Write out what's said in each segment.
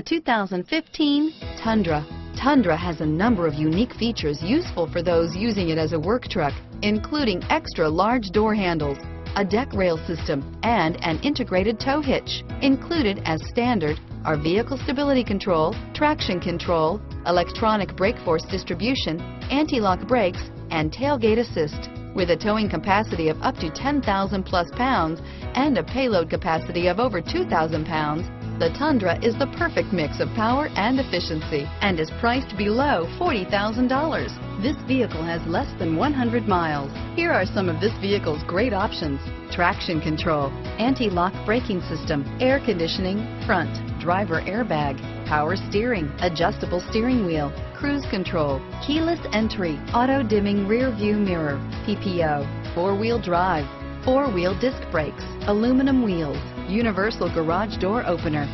The 2015 Tundra. Tundra has a number of unique features useful for those using it as a work truck, including extra large door handles, a deck rail system, and an integrated tow hitch. Included as standard are vehicle stability control, traction control, electronic brake force distribution, anti-lock brakes, and tailgate assist. With a towing capacity of up to 10,000 plus pounds and a payload capacity of over 2,000 pounds, the Tundra is the perfect mix of power and efficiency and is priced below $40,000. This vehicle has less than 100 miles. Here are some of this vehicle's great options: traction control, anti-lock braking system, air conditioning, front, driver airbag, power steering, adjustable steering wheel, cruise control, keyless entry, auto-dimming rear view mirror, PPO, four-wheel drive, four-wheel disc brakes, aluminum wheels, universal garage door opener,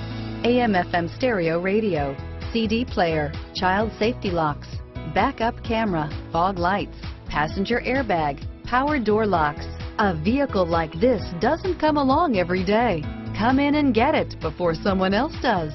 AM/FM stereo radio, CD player, child safety locks, backup camera, fog lights, passenger airbag, power door locks. A vehicle like this doesn't come along every day. Come in and get it before someone else does.